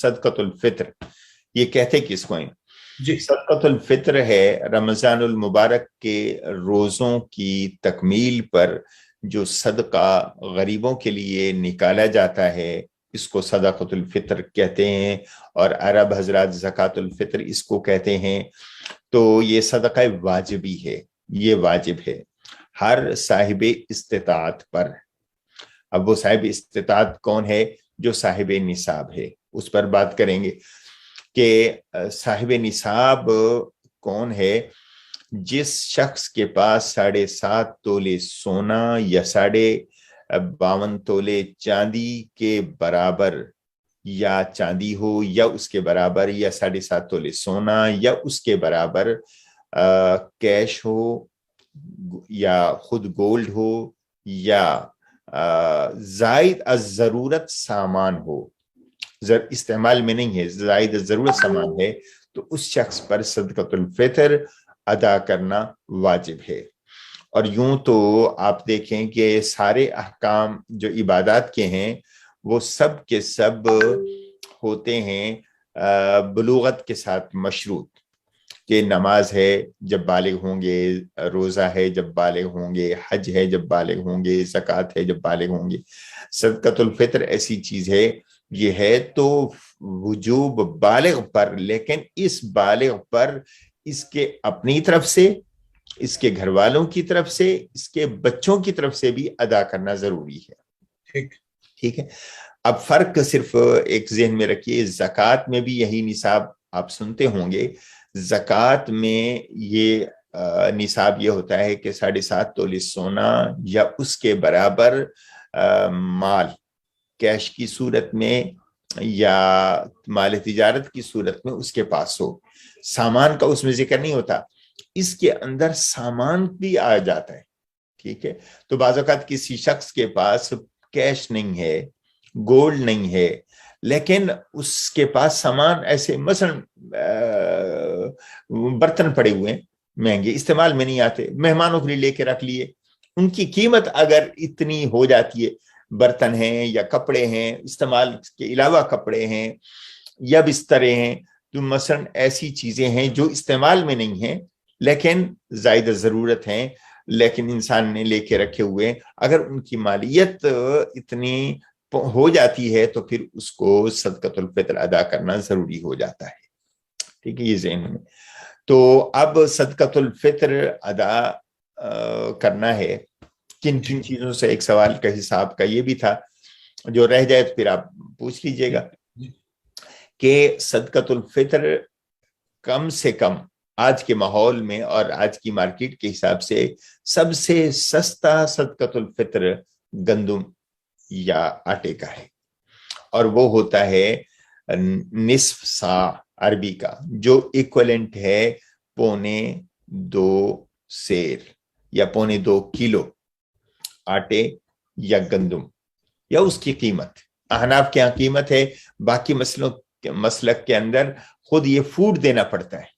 सदक़तुल फ़ित्र, ये कहते किसको हैं? जी सदक़तुल फ़ित्र है रमज़ानुल मुबारक के रोज़ों की तकमील पर जो सदका गरीबों के लिए निकाला जाता है, इसको सदक़तुल फ़ित्र कहते हैं, और अरब हजरात ज़कातुल फ़ित्र इसको कहते हैं। तो ये सदका वाजिबी है, ये वाजिब है हर साहिब इस्तिताअत पर। अब वो साहिब इस्तिताअत कौन है? जो साहिब निसाब है, उस पर बात करेंगे कि साहिब निसाब कौन है? जिस शख्स के पास 7.5 तोले सोना या 52 तोले चांदी के बराबर या चांदी हो या उसके बराबर, या 7.5 तोले सोना या उसके बराबर कैश हो, या खुद गोल्ड हो, या जायद अज जरूरत सामान हो, इस्तेमाल में नहीं है, जायद जरूरत सामान है, तो उस शख्स पर सदक़तुल फ़ित्र अदा करना वाजिब है। और यूं तो आप देखें कि सारे अहकाम जो इबादत के हैं वो सब के सब होते हैं बुलूगत के साथ मशरूत, कि नमाज है जब बालिग होंगे, रोज़ा है जब बालिग होंगे, हज है जब बालिग होंगे, ज़कात है जब बालिग होंगे। सदक़तुल फ़ित्र ऐसी चीज़ है, ये है तो वजूब बालिग पर, लेकिन इस बालिग पर इसके अपनी तरफ से, इसके घर वालों की तरफ से, इसके बच्चों की तरफ से भी अदा करना जरूरी है। ठीक है। अब फर्क सिर्फ एक ज़हन में रखिए, ज़कात में भी यही निसाब आप सुनते होंगे। ज़कात में ये निसाब ये होता है कि 7.5 तोले सोना या उसके बराबर माल कैश की सूरत में या माल तिजारत की सूरत में उसके पास हो। सामान का उसमें जिक्र नहीं होता, इसके अंदर सामान भी आ जाता है। ठीक है। तो बाज़ औक़ात किसी शख्स के पास कैश नहीं है, गोल्ड नहीं है, लेकिन उसके पास सामान ऐसे मसलन बर्तन पड़े हुए हैं महंगे, इस्तेमाल में नहीं आते, मेहमानों के लिए लेके रख लिए, उनकी कीमत अगर इतनी हो जाती है, बर्तन हैं या कपड़े हैं, इस्तेमाल के अलावा कपड़े हैं या बिस्तरे हैं, तो मसलन ऐसी चीजें हैं जो इस्तेमाल में नहीं है लेकिन ज़ायद ज़रूरत हैं, लेकिन इंसान ने लेके रखे हुए, अगर उनकी मालियत इतनी हो जाती है तो फिर उसको सदक़तुल फ़ित्र अदा करना जरूरी हो जाता है। ठीक है, ये ज़हन में। तो अब सदक़तुल फ़ित्र अदा करना है किन किन चीजों से, एक सवाल का हिसाब का ये भी था, जो रह जाए तो फिर आप पूछ लीजिएगा कि सदक़तुल फ़ित्र कम से कम आज के माहौल में और आज की मार्केट के हिसाब से सबसे सस्ता सदक़तुल फ़ित्र गंदम या आटे का है, और वो होता है निस्फ सा अरबी का, जो इक्विवेलेंट है 2.25 सेर या 2.25 किलो आटे या गंदम, या उसकी कीमत। अहनाफ के यहाँ कीमत है, बाकी मसलक के अंदर खुद ये फूड देना पड़ता है,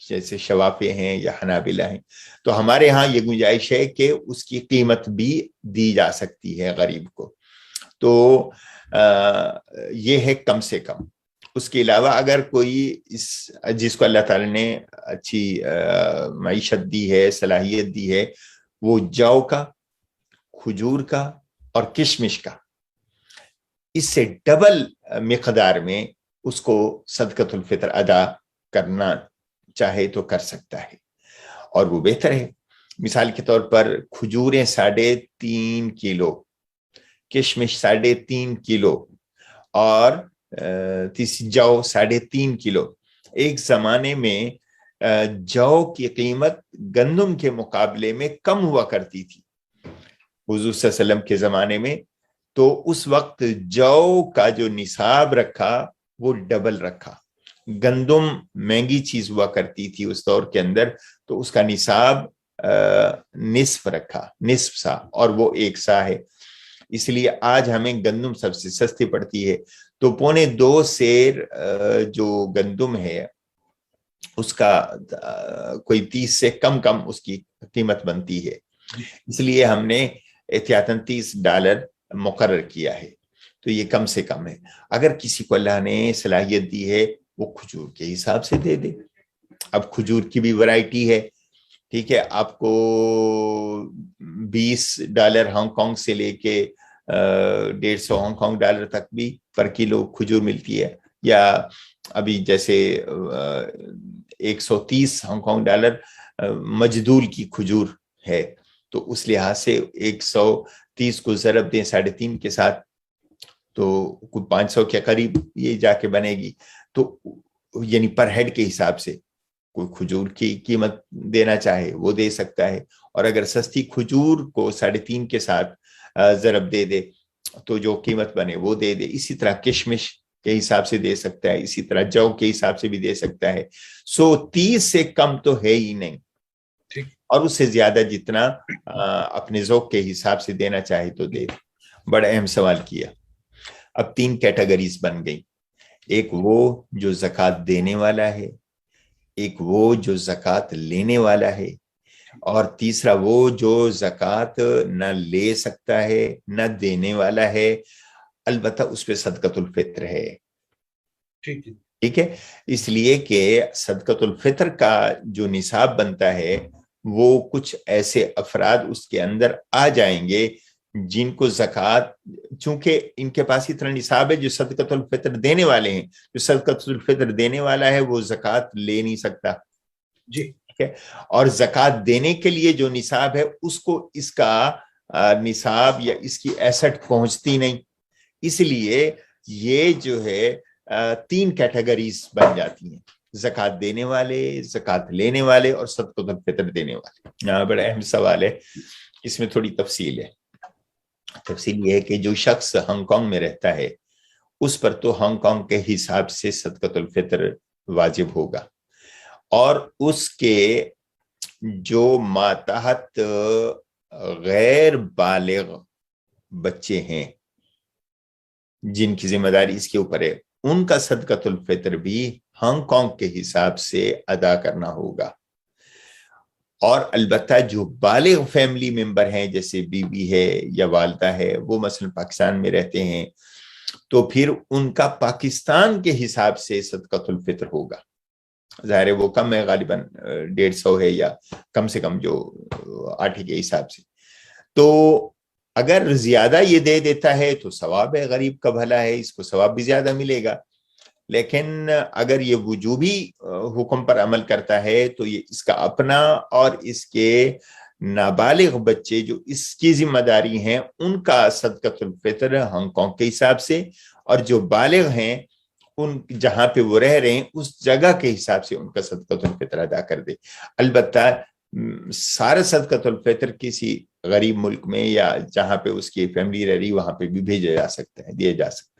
जैसे शवाफे हैं या हनाबिला हैं। तो हमारे यहाँ ये गुंजाइश है कि उसकी कीमत भी दी जा सकती है गरीब को। तो ये है कम से कम। उसके अलावा अगर कोई जिसको अल्लाह ताला ने अच्छी मईशत दी है, सलाहियत दी है, वो जौ का, खजूर का और किशमिश का, इससे डबल मिकदार में उसको सदक़तुल फ़ित्र अदा करना चाहे तो कर सकता है, और वो बेहतर है। मिसाल के तौर पर खजूरें 3.5 किलो, किशमिश 3.5 किलो और जौ 3.5 किलो। एक जमाने में जौ की कीमत गंदम के मुकाबले में कम हुआ करती थी हुजूर सल्लल्लाहु अलैहि वसल्लम के जमाने में, तो उस वक्त जौ का जो निसाब रखा वो डबल रखा। गंदम महंगी चीज हुआ करती थी उस दौर के अंदर, तो उसका निसाब निस्फ रखा, निस्फ सा, और वो 1 सा है। इसलिए आज हमें गंदम सबसे सस्ती पड़ती है। तो 2.25 सेर जो गंदम है उसका कोई 30 से कम उसकी कीमत बनती है, इसलिए हमने एहतियातन $30 मुकर्रर किया है। تو یہ کم سے کم ہے. اگر کسی کو اللہ نے صلاحیت دی ہے وہ کھجور کے حساب سے دے دے. اب کھجور کی بھی ورائٹی ہے, ٹھیک ہے, آپ کو $20 ہانگ کانگ سے لے کے 150 ہانگ کانگ ڈالر تک بھی پر کلو کھجور ملتی ہے, یا ابھی جیسے 130 ہانگ کانگ ڈالر مجدول کی کھجور ہے, تو اس لحاظ سے 130 کو ضرب دیں 3.5 کے ساتھ تو کوئی 500 کے قریب یہ جا کے بنے گی. تو یعنی پر ہیڈ کے حساب سے کوئی کھجور کی قیمت دینا چاہے وہ دے سکتا ہے, اور اگر سستی کھجور کو 3.5 کے ساتھ ضرب دے دے تو جو قیمت بنے وہ دے دے. اسی طرح کشمش کے حساب سے دے سکتا ہے, اسی طرح جو کے حساب سے بھی دے سکتا ہے. 30 سے کم تو ہے ہی نہیں, اور اس سے زیادہ جتنا اپنے ذوق کے حساب سے دینا چاہے تو دے. بڑا اہم سوال کیا. اب 3 کیٹیگریز بن گئی, ایک وہ جو زکوٰۃ دینے والا ہے, ایک وہ جو زکوٰۃ لینے والا ہے, اور تیسرا وہ جو زکوٰۃ نہ لے سکتا ہے نہ دینے والا ہے, البتہ اس پہ صدقۃ الفطر ہے. ٹھیک ہے, اس لیے کہ صدقۃ الفطر کا جو نصاب بنتا ہے وہ کچھ ایسے افراد اس کے اندر آ جائیں گے جن کو زکوٰۃ, چونکہ ان کے پاس اتنا نصاب ہے, جو صدقۃ الفطر دینے والے ہیں, جو صدقۃ الفطر دینے والا ہے وہ زکوٰۃ لے نہیں سکتا. جی ٹھیک ہے, اور زکوٰۃ دینے کے لیے جو نصاب ہے اس کو اس کا نصاب یا اس کی ایسٹ پہنچتی نہیں. اس لیے یہ جو ہے 3 کیٹیگریز بن جاتی ہیں, زکوٰۃ دینے والے, زکوٰۃ لینے والے, اور صدقۃ الفطر دینے والے. بڑا اہم سوال ہے, اس میں تھوڑی تفصیل ہے. تفصیل یہ ہے کہ جو شخص ہانگ کانگ میں رہتا ہے اس پر تو ہانگ کانگ کے حساب سے صدقۃ الفطر واجب ہوگا, اور اس کے جو ماتحت غیر بالغ بچے ہیں جن کی ذمہ داری اس کے اوپر ہے, ان کا صدقۃ الفطر بھی ہانگ کانگ کے حساب سے ادا کرنا ہوگا. اور البتہ جو بالغ فیملی ممبر ہیں جیسے بیوی ہے یا والدہ ہے, وہ مثلا پاکستان میں رہتے ہیں, تو پھر ان کا پاکستان کے حساب سے صدقۃ الفطر ہوگا. ظاہر ہے وہ کم ہے, غالباً 150 ہے, یا کم سے کم جو آٹے کے حساب سے. تو اگر زیادہ یہ دے دیتا ہے تو ثواب ہے, غریب کا بھلا ہے, اس کو ثواب بھی زیادہ ملے گا. لیکن اگر یہ وجوبی حکم پر عمل کرتا ہے تو یہ اس کا اپنا اور اس کے نابالغ بچے جو اس کی ذمہ داری ہیں ان کا صدقۃ الفطر ہانگ کانگ کے حساب سے, اور جو بالغ ہیں ان جہاں پہ وہ رہ رہے ہیں اس جگہ کے حساب سے ان کا صدقۃ الفطر ادا کر دے. البتہ سارا صدقۃ الفطر کسی غریب ملک میں یا جہاں پہ اس کی فیملی رہ رہی وہاں پہ بھی بھیجا جا سکتا ہے, دیا جا سکتا ہے.